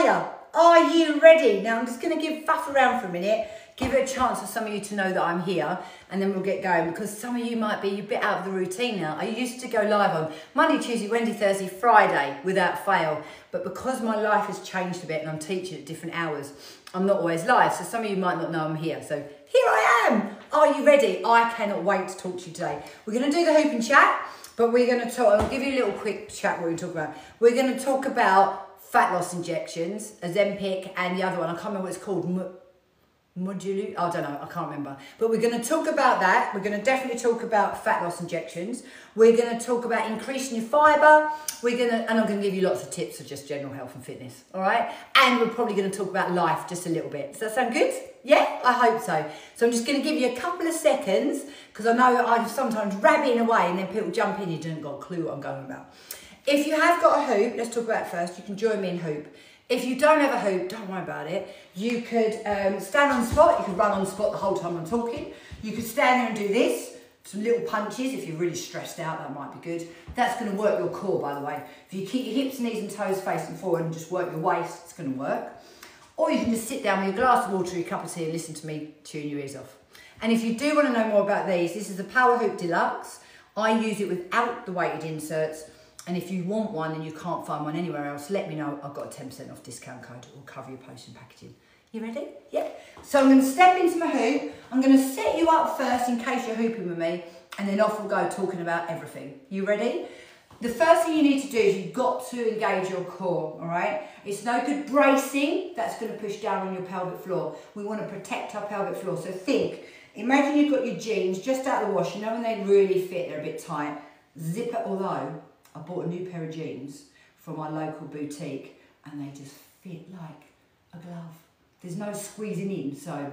hiya. Are you ready? Now I'm just going to faff around for a minute, give it a chance for some of you to know that I'm here, and then we'll get going, because some of you might be a bit out of the routine now. I used to go live on Monday, Tuesday, Wednesday, Thursday, Friday without fail, but because my life has changed a bit and I'm teaching at different hours, I'm not always live, so some of you might not know I'm here. So here I am. Are you ready? I cannot wait to talk to you today. We're going to do the hoop and chat, but we're going to talk, I'll give you a little quick chat what we're going to talk about. We're going to talk about fat loss injections, Ozempic, and the other one, I can't remember what it's called, Modulu, I don't know, I can't remember. But we're going to talk about that. We're going to definitely talk about fat loss injections. We're going to talk about increasing your fibre. And I'm going to give you lots of tips for just general health and fitness, all right? And we're probably going to talk about life just a little bit. Does that sound good? Yeah, I hope so. So I'm just going to give you a couple of seconds, because I know I'm sometimes rabbiting away and then people jump in, you don't got a clue what I'm going about. If you have got a hoop, let's talk about it first. You can join me in hoop. If you don't have a hoop, don't worry about it. You could stand on the spot. You could run on the spot the whole time I'm talking. You could stand there and do this. Some little punches. If you're really stressed out, that might be good. That's going to work your core, by the way. If you keep your hips, knees and toes facing forward and just work your waist, it's going to work. Or you can just sit down with your glass of water, your cup of tea, and listen to me tune your ears off. And if you do want to know more about these, this is the Power Hoop Deluxe. I use it without the weighted inserts. And if you want one and you can't find one anywhere else, let me know. I've got a 10% off discount code. It will cover your postage and packaging. You ready? Yeah. So I'm going to step into my hoop. I'm going to set you up first in case you're hooping with me. And then off we'll go talking about everything. You ready? The first thing you need to do is you've got to engage your core, all right? It's no good bracing. That's going to push down on your pelvic floor. We want to protect our pelvic floor. So think, imagine you've got your jeans just out of the wash. You know when they really fit, they're a bit tight. Zip it, although I bought a new pair of jeans from my local boutique and they just fit like a glove. There's no squeezing in, so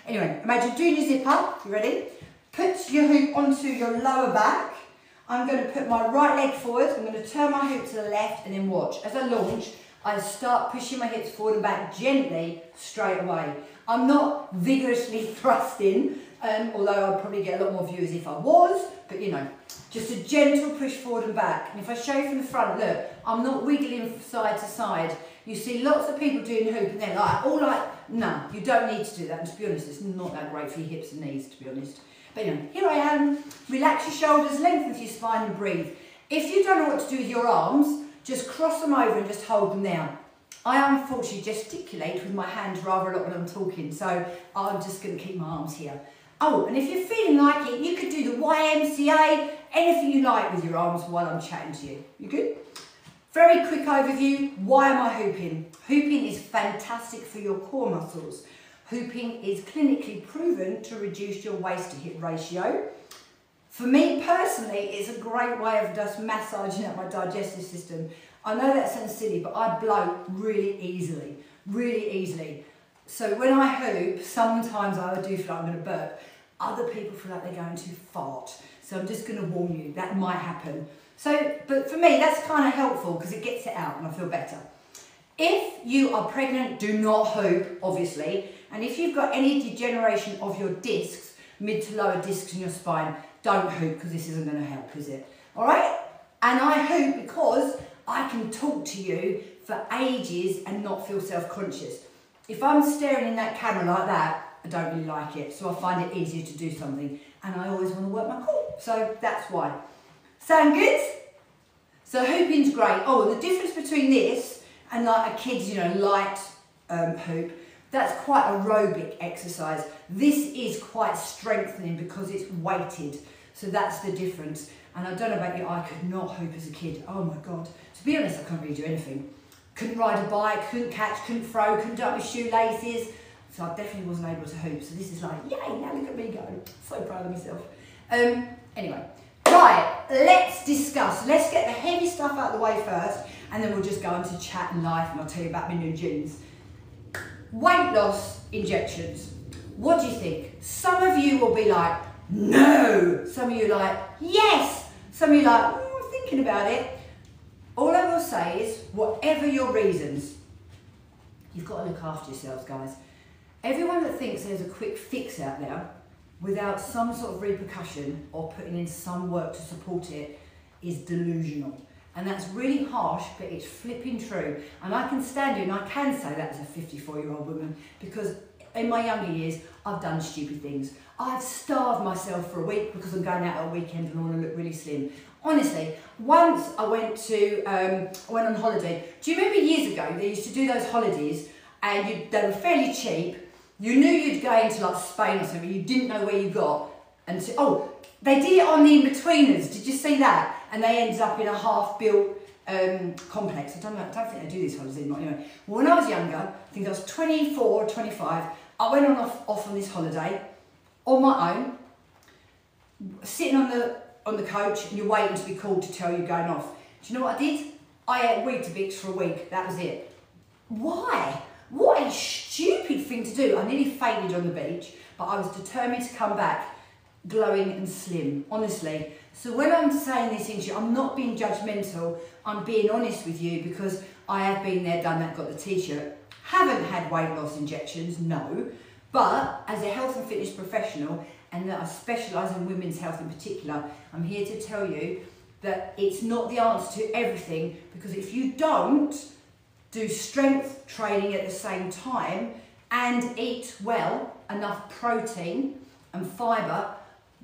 anyway, imagine doing your zip up. You ready? Put your hoop onto your lower back. I'm going to put my right leg forward. I'm going to turn my hoop to the left and then watch. As I launch, I start pushing my hips forward and back gently straight away. I'm not vigorously thrusting, although I'd probably get a lot more viewers if I was, but you know, just a gentle push forward and back. And if I show you from the front, look, I'm not wiggling from side to side. You see lots of people doing hoop and they're like, no, you don't need to do that. And to be honest, it's not that great for your hips and knees, to be honest. But you know, here I am. Relax your shoulders, lengthen your spine and breathe. If you don't know what to do with your arms, just cross them over and just hold them down. I unfortunately gesticulate with my hands rather a lot when I'm talking, so I'm just going to keep my arms here. Oh, and if you're feeling like it, you could do the YMCA, anything you like with your arms while I'm chatting to you. You good? Very quick overview. Why am I hooping? Hooping is fantastic for your core muscles. Hooping is clinically proven to reduce your waist to hip ratio. For me personally, it's a great way of just massaging out my digestive system. I know that sounds silly, but I bloat really easily, really easily. So when I hoop, sometimes I do feel like I'm going to burp. Other people feel like they're going to fart. So I'm just going to warn you, that might happen. So, but for me, that's kind of helpful because it gets it out and I feel better. If you are pregnant, do not hoop, obviously. And if you've got any degeneration of your discs, mid to lower discs in your spine, don't hoop because this isn't going to help, is it? All right? And I hoop because I can talk to you for ages and not feel self-conscious. If I'm staring in that camera like that, I don't really like it. So I find it easier to do something. And I always want to work my core. So that's why. Sound good? So hooping's great. Oh, the difference between this and like a kid's, light hoop, that's quite aerobic exercise. This is quite strengthening because it's weighted. So that's the difference. And I don't know about you, I could not hoop as a kid. Oh my God. To be honest, I couldn't really do anything. Couldn't ride a bike, couldn't catch, couldn't throw, couldn't do up my shoelaces. So I definitely wasn't able to hoop. So this is like, yay, now look at me go. So proud of myself. Anyway, right, let's discuss. Let's get the heavy stuff out of the way first, and then we'll just go into chat and life, and I'll tell you about my new jeans. Weight loss injections. What do you think? Some of you will be like, no. Some of you are like, yes. Some of you are like, I'm thinking about it. All I will say is, whatever your reasons, you've got to look after yourselves, guys. Everyone that thinks there's a quick fix out there without some sort of repercussion or putting in some work to support it is delusional. And that's really harsh, but it's flipping true. And I can stand here and I can say that as a 54-year-old woman, because in my younger years, I've done stupid things. I've starved myself for a week because I'm going out on a weekend and I want to look really slim. Honestly, once I went on holiday. Do you remember years ago, they used to do those holidays and they were fairly cheap. You knew you'd go into like Spain or something, you didn't know where you got. And they did it on the In-Betweeners, did you see that? And they ended up in a half-built complex. I don't think they do these holidays anymore. Anyway, when I was younger, I think I was 24 or 25, I went off on this holiday on my own, sitting on the coach, and you're waiting to be called to tell you going off. Do you know what I did? I ate Weetabix for a week. That was it. Why? What a stupid thing to do. I nearly fainted on the beach, but I was determined to come back glowing and slim, honestly. So when I'm saying this into you, I'm not being judgmental, I'm being honest with you, because I have been there, done that, got the t-shirt. Haven't had weight loss injections, no, but as a health and fitness professional, and that I specialise in women's health in particular, I'm here to tell you that it's not the answer to everything, because if you don't do strength training at the same time and eat well, enough protein and fibre,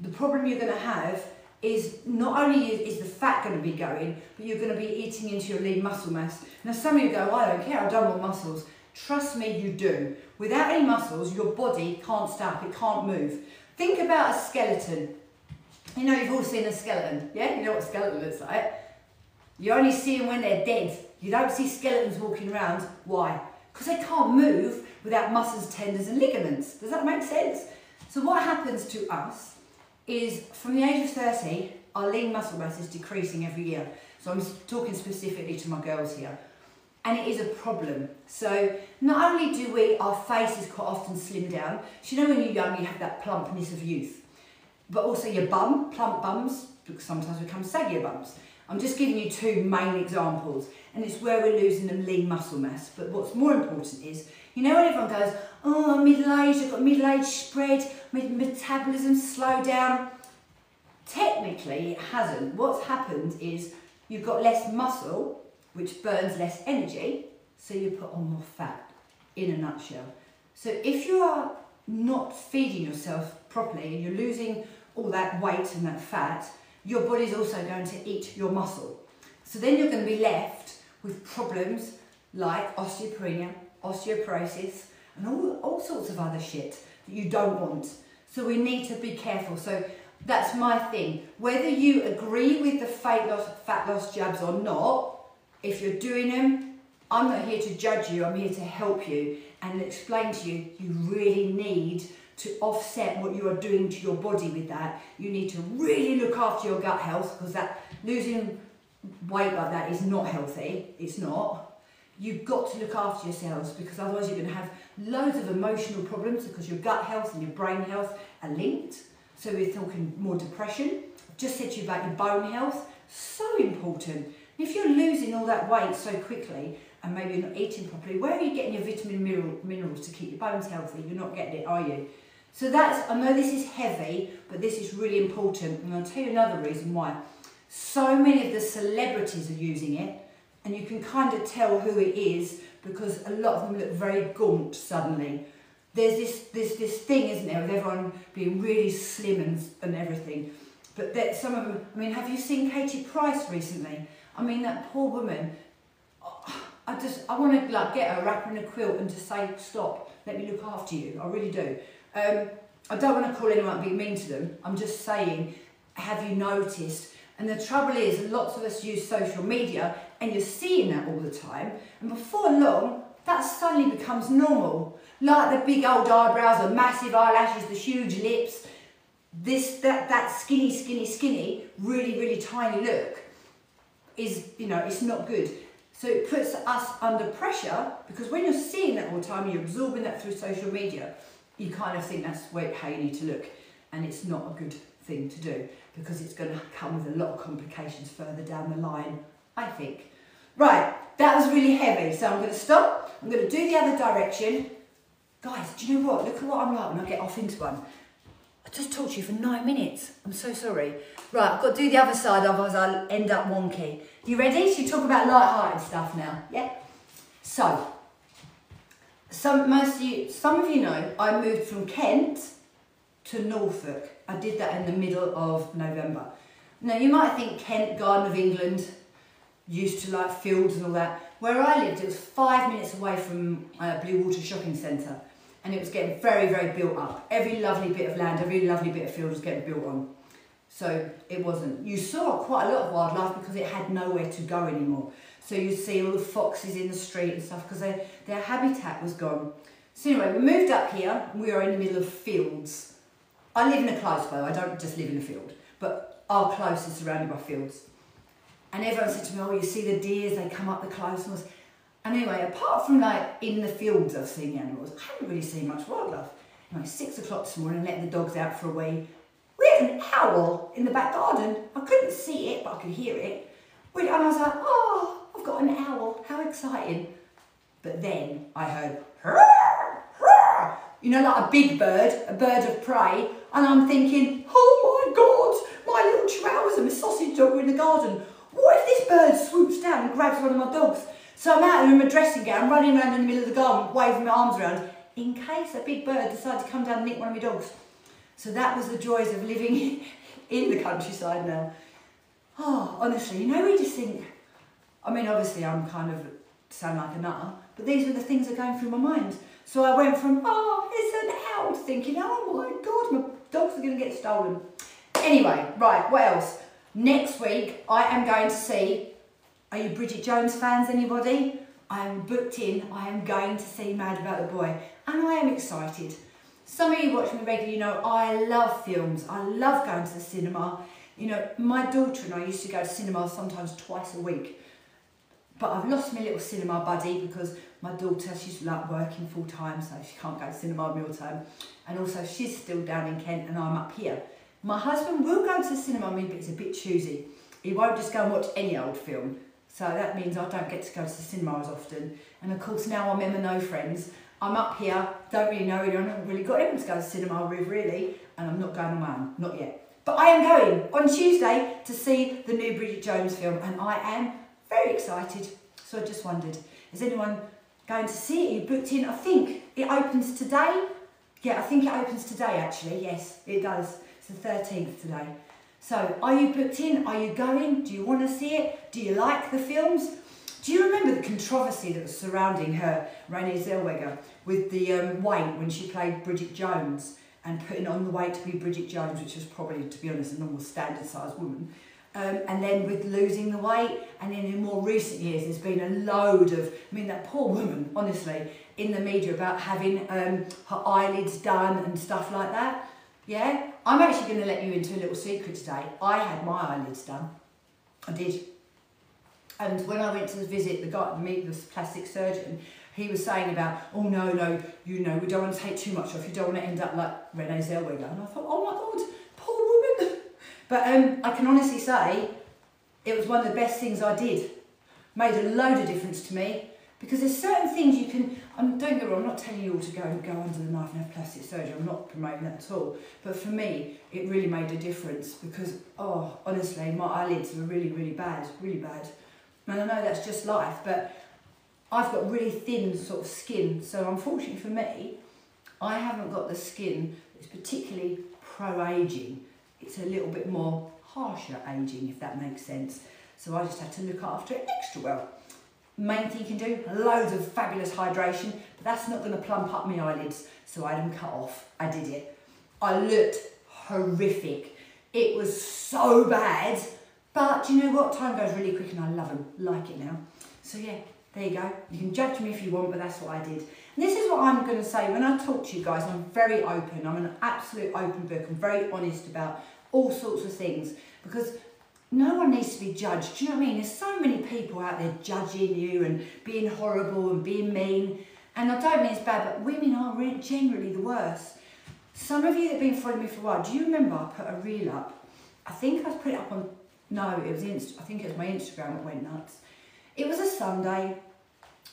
the problem you're going to have is not only is the fat going to be going, but you're going to be eating into your lean muscle mass. Now some of you go, I don't care, I don't want muscles. Trust me, you do. Without any muscles, your body can't stop, it can't move. Think about a skeleton. You know, you've all seen a skeleton, yeah? You know what a skeleton looks like. You only see them when they're dead. You don't see skeletons walking around. Why? Because they can't move without muscles, tendons and ligaments. Does that make sense? So what happens to us is from the age of 30, our lean muscle mass is decreasing every year. So I'm talking specifically to my girls here. And it is a problem. So not only do our faces quite often slim down, so you know when you're young you have that plumpness of youth, but also your bum, plump bums, sometimes become saggier bums. I'm just giving you two main examples, and it's where we're losing the lean muscle mass. But what's more important is, you know when everyone goes, oh, I'm middle-aged, I've got middle-aged spread, my metabolism slowed down. Technically, it hasn't. What's happened is you've got less muscle, which burns less energy, so you put on more fat, in a nutshell. So if you are not feeding yourself properly and you're losing all that weight and that fat, your body's also going to eat your muscle. So then you're going to be left with problems like osteopenia, osteoporosis, and all sorts of other shit that you don't want. So we need to be careful. So that's my thing. Whether you agree with the fat loss jabs or not, if you're doing them, I'm not here to judge you, I'm here to help you and explain to you, you really need to offset what you are doing to your body with that. You need to really look after your gut health, because that losing weight like that is not healthy, it's not. You've got to look after yourselves, because otherwise you're going to have loads of emotional problems, because your gut health and your brain health are linked. So we're talking more depression. I've just said to you about your bone health, so important. If you're losing all that weight so quickly and maybe you're not eating properly, where are you getting your vitamin minerals to keep your bones healthy? You're not getting it, are you? So that's, I know this is heavy, but this is really important. And I'll tell you another reason why. So many of the celebrities are using it, and you can kind of tell who it is because a lot of them look very gaunt suddenly. There's this thing, isn't there, of everyone being really slim and everything. But that some of them, I mean, have you seen Katie Price recently? I mean, that poor woman, I want to like get her, wrap her in a quilt and just say, stop, let me look after you. I really do. I don't want to call anyone being mean to them. I'm just saying, have you noticed? And the trouble is, lots of us use social media and you're seeing that all the time. And before long, that suddenly becomes normal. Like the big old eyebrows, the massive eyelashes, the huge lips, that skinny, really tiny look is, you know, it's not good. So it puts us under pressure, because when you're seeing that all the time, you're absorbing that through social media, you kind of think that's how you need to look. And it's not a good thing to do, because it's going to come with a lot of complications further down the line, I think. Right, that was really heavy, so I'm going to stop. I'm going to do the other direction. Guys, do you know what? Look at what I'm like when I get off into one. I just talked to you for 9 minutes. I'm so sorry. Right, I've got to do the other side, otherwise I'll end up wonky. You ready? Should we talk about light-hearted stuff now? Yeah? So, some of you know, I moved from Kent to Norfolk. I did that in the middle of November. Now, you might think Kent, Garden of England, used to like fields and all that. Where I lived, it was 5 minutes away from Blue Water Shopping Centre, and it was getting very, very built up. Every lovely bit of land, every lovely bit of field was getting built on. So it wasn't. You saw quite a lot of wildlife because it had nowhere to go anymore. So you see all the foxes in the street and stuff because their habitat was gone. So anyway, we moved up here and we are in the middle of fields. I live in a close, though. I don't just live in a field, but our close is surrounded by fields. And everyone said to me, oh, you see the deers, they come up the close. And anyway, apart from like in the fields I've seen the animals, I haven't really seen much wildlife. Anyway, 6 o'clock this morning, letting the dogs out for a wee. We had an owl in the back garden. I couldn't see it, but I could hear it. And I was like, oh, I've got an owl, how exciting. But then I heard, you know, like a big bird, a bird of prey. And I'm thinking, oh my God, my little chihuahuas and my sausage dog are in the garden. What if this bird swoops down and grabs one of my dogs? So I'm out here in my dressing gown, running around in the middle of the garden, waving my arms around, in case a big bird decided to come down and nick one of my dogs. So that was the joys of living in the countryside now. Oh, honestly, you know, we just think, I mean, obviously I'm kind of sound like a nutter, but these were the things that are going through my mind. So I went from, oh, it's an owl, thinking, oh my God, my dogs are going to get stolen. Anyway, right, what else? Next week, I am going to see, are you Bridget Jones fans, anybody? I am booked in, I am going to see Mad About the Boy, and I am excited. Some of you watch me regularly, you know, I love films, I love going to the cinema. You know, my daughter and I used to go to cinema sometimes twice a week. But I've lost my little cinema buddy because my daughter, she's like working full time, so she can't go to cinema at mealtime. And also she's still down in Kent and I'm up here. My husband will go to the cinema with me, but he's a bit choosy. He won't just go and watch any old film. So that means I don't get to go to the cinema as often. And of course now I'm Emma No Friends. I'm up here, don't really know anyone, I haven't really got anyone to go to the cinema with really, and I'm not going on my own, not yet. But I am going on Tuesday to see the new Bridget Jones film, and I am very excited. So I just wondered, is anyone going to see it? You booked in? I think it opens today. Yeah, I think it opens today actually. Yes, it does. It's the 13th today. So are you booked in? Are you going? Do you want to see it? Do you like the films? Do you remember the controversy that was surrounding her, Renee Zellweger, with the weight when she played Bridget Jones and putting on the weight to be Bridget Jones, which was probably, to be honest, a normal standard sized woman. And then with losing the weight, and then in more recent years there's been a load of, I mean that poor woman, honestly, in the media about having her eyelids done and stuff like that. Yeah, I'm actually going to let you into a little secret today. I had my eyelids done. I did. And when I went to visit the guy, meet the plastic surgeon, he was saying about, oh no, you know, we don't want to take too much off. You don't want to end up like Renee Zellweger. And I thought, oh my God, poor woman. But I can honestly say it was one of the best things I did. Made a load of difference to me because there's certain things you can, don't get me wrong, I'm not telling you all to go under the knife and have plastic surgery. I'm not promoting that at all. But for me, it really made a difference because, oh, honestly, my eyelids were really, really bad, really bad. And I know that's just life, but I've got really thin sort of skin. So unfortunately for me, I haven't got the skin that's particularly pro-aging. It's a little bit more harsher aging, if that makes sense. So I just had to look after it extra well. Main thing you can do, loads of fabulous hydration, but that's not going to plump up my eyelids, so I had them cut off. I did it. I looked horrific. It was so bad, but you know what? Time goes really quick and I love them, like it now. So yeah, there you go. You can judge me if you want, but that's what I did. And this is what I'm going to say. When I talk to you guys, I'm very open. I'm an absolute open book. I'm very honest about all sorts of things because no one needs to be judged. Do you know what I mean? There's so many people out there judging you and being horrible and being mean. And I don't mean it's bad, but women are generally the worst. Some of you that have been following me for a while, do you remember I put a reel up? I think I put it up on, no, it was I think it was my Instagram that went nuts. It was a Sunday.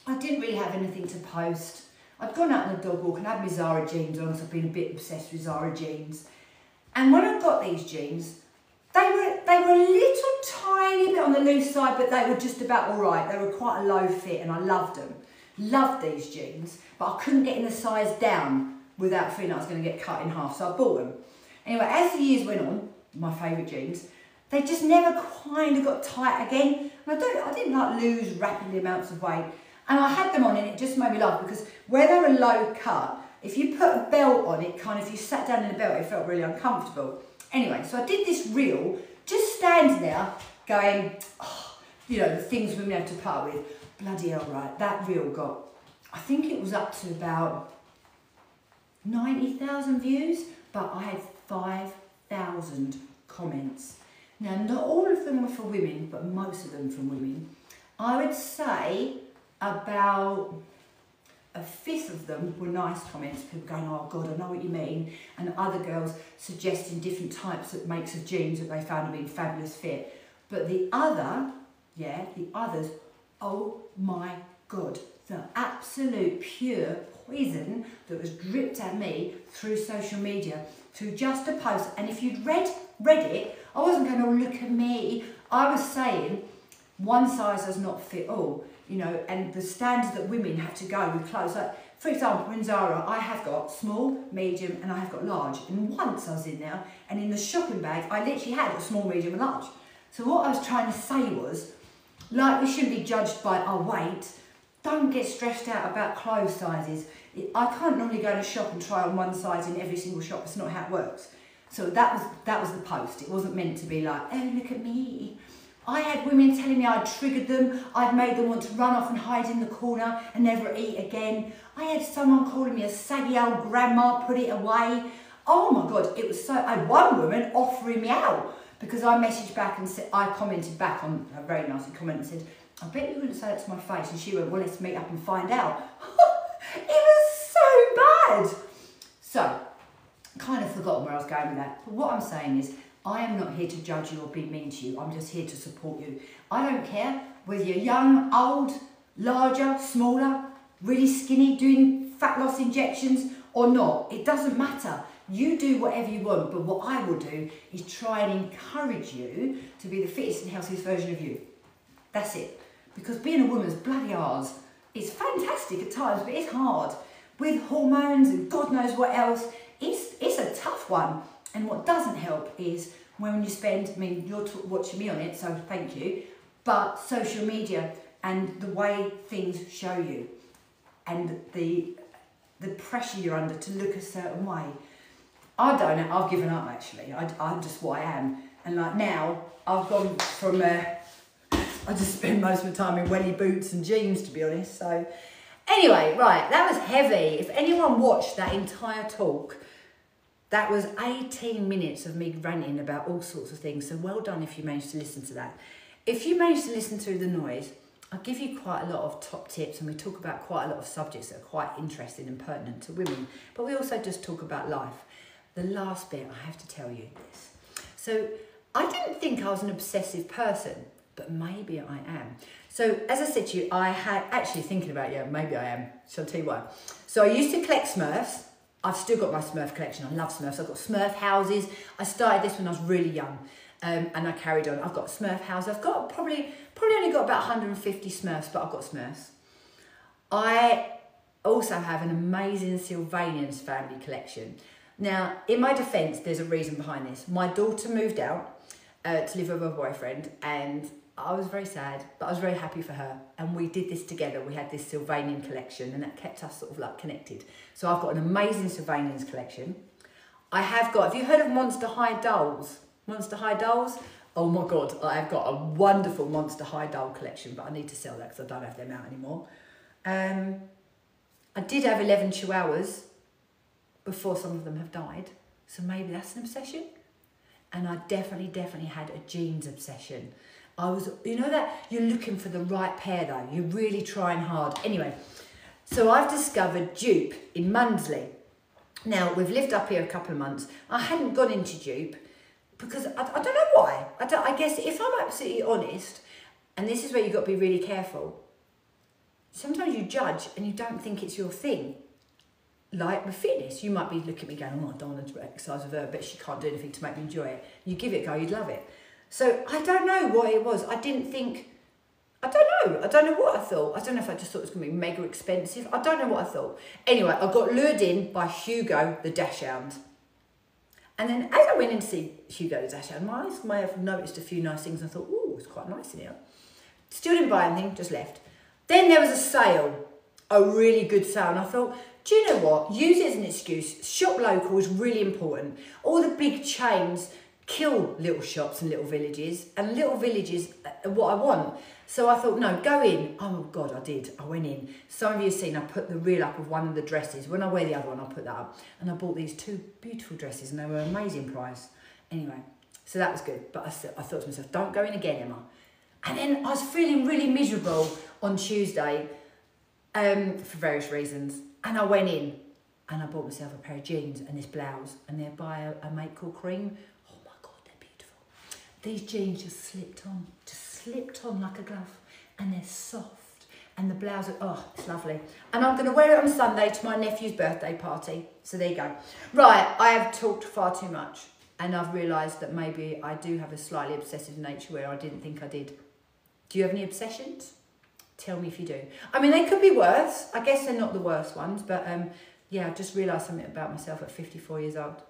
I didn't really have anything to post. I'd gone out on a dog walk and had my Zara jeans on, so I've been a bit obsessed with Zara jeans. And when I got these jeans, they were a little tiny bit on the loose side, but they were just about all right. They were quite a low fit and I loved them. Loved these jeans, but I couldn't get in the size down without feeling I was going to get cut in half, so I bought them. Anyway, as the years went on, my favourite jeans, they just never kind of got tight again. And I didn't like lose rapidly amounts of weight. And I had them on and it just made me laugh because where they were low cut, if you put a belt on it, kind of, if you sat down in a belt, it felt really uncomfortable. Anyway, so I did this reel, just standing there going, oh, you know, the things women have to put up with. Bloody hell, right, that reel got, I think it was up to about 90,000 views, but I had 5,000 comments. Now, not all of them were for women, but most of them from women. I would say about a fifth of them were nice comments, people going, oh God, I know what you mean, and other girls suggesting different types of makes of jeans that they found to be fabulous fit. But the others, oh my God, the absolute pure poison that was dripped at me through social media, through just a post. And if you'd read it, I wasn't going, oh look at me. I was saying, one size does not fit all. You know, and the standards that women have to go with clothes. Like, for example, in Zara, I have got small, medium, and I have got large. And once I was in there, and in the shopping bag, I literally had a small, medium, and large. So what I was trying to say was, like, we shouldn't be judged by our weight. Don't get stressed out about clothes sizes. I can't normally go to shop and try on one size in every single shop. It's not how it works. So that was the post. It wasn't meant to be like, oh, look at me. I had women telling me I'd triggered them, I'd made them want to run off and hide in the corner and never eat again. I had someone calling me a saggy old grandma, put it away. Oh my God, it was so, I had one woman offering me out because I messaged back and said, I commented back on a very nice comment and said, I bet you wouldn't say that to my face. And she went, well, let's meet up and find out. It was so bad. So, kind of forgotten where I was going with that. But what I'm saying is, I am not here to judge you or be mean to you. I'm just here to support you. I don't care whether you're young, old, larger, smaller, really skinny, doing fat loss injections or not. It doesn't matter. You do whatever you want, but what I will do is try and encourage you to be the fittest and healthiest version of you. That's it. Because being a woman's bloody hard. It's fantastic at times, but it's hard. With hormones and God knows what else, it's a tough one. And what doesn't help is when you spend, I mean, you're watching me on it, so thank you, but social media and the way things show you and the pressure you're under to look a certain way. I don't know, I've given up actually. I'm just what I am. And like now, I've gone from, I just spend most of the time in welly boots and jeans, to be honest. So anyway, right, that was heavy. If anyone watched that entire talk, that was 18 minutes of me ranting about all sorts of things, so well done if you managed to listen to that. If you managed to listen through the noise, I'll give you quite a lot of top tips, and we talk about quite a lot of subjects that are quite interesting and pertinent to women, but we also just talk about life. The last bit, I have to tell you this. So I didn't think I was an obsessive person, but maybe I am. So as I said to you, I had actually thinking about, yeah, maybe I am. So I'll tell you why. So I used to collect Smurfs. I've still got my Smurf collection. I love Smurfs. I've got Smurf houses. I started this when I was really young, and I carried on. I've got Smurf houses. I've got probably only got about 150 Smurfs, but I've got Smurfs. I also have an amazing Sylvanians family collection. Now, in my defence, there's a reason behind this. My daughter moved out to live with her boyfriend, and I was very sad, but I was very happy for her. And we did this together. We had this Sylvanian collection, and that kept us sort of like connected. So I've got an amazing Sylvanians collection. I have got, have you heard of Monster High dolls? Monster High dolls? Oh my God, I've got a wonderful Monster High doll collection, but I need to sell that because I don't have them out anymore. I did have 11 Chihuahuas before some of them have died. So maybe that's an obsession. And I definitely had a jeans obsession. I was, you know that you're looking for the right pair though. You're really trying hard. Anyway, so I've discovered Dupe in Mundsley. Now, we've lived up here a couple of months. I hadn't gone into Dupe because I don't know why. I guess if I'm absolutely honest, and this is where you've got to be really careful, sometimes you judge and you don't think it's your thing. like with fitness, you might be looking at me going, oh, I don't want to exercise with her, but she can't do anything to make me enjoy it. You give it a go, you'd love it. So I don't know what it was. I don't know what I thought. I don't know if I just thought it was going to be mega expensive. I don't know what I thought. Anyway, I got lured in by Hugo the Dachshund. And then as I went in to see Hugo the Dachshund, my eyes may have noticed a few nice things. And I thought, oh, it's quite nice in here. Still didn't buy anything, just left. Then there was a sale, a really good sale. And I thought, do you know what? Use it as an excuse. Shop local is really important. All the big chains kill little shops and little villages. And little villages are what I want. So I thought, no, go in. Oh, God, I did. I went in. Some of you have seen I put the reel up of one of the dresses. When I wear the other one, I'll put that up. And I bought these 2 beautiful dresses and they were an amazing price. Anyway, so that was good. But I thought to myself, don't go in again, Emma. And then I was feeling really miserable on Tuesday for various reasons. And I went in and I bought myself a pair of jeans and this blouse. And they're by a mate called Cream. Oh, my God, they're beautiful. These jeans just slipped on like a glove, and they're soft, and the blouse, oh, it's lovely. And I'm going to wear it on Sunday to my nephew's birthday party. So there you go. Right, I have talked far too much, and I've realised that maybe I do have a slightly obsessive nature where I didn't think I did. Do you have any obsessions? Tell me if you do. I mean, they could be worse. I guess they're not the worst ones, but yeah, I've just realised something about myself at 54 years old.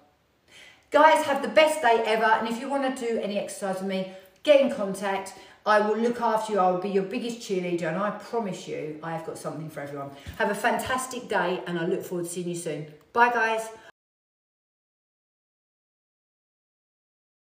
Guys, have the best day ever, and if you want to do any exercise with me, get in contact. I will look after you. I will be your biggest cheerleader, and I promise you I have got something for everyone. Have a fantastic day, and I look forward to seeing you soon. Bye, guys.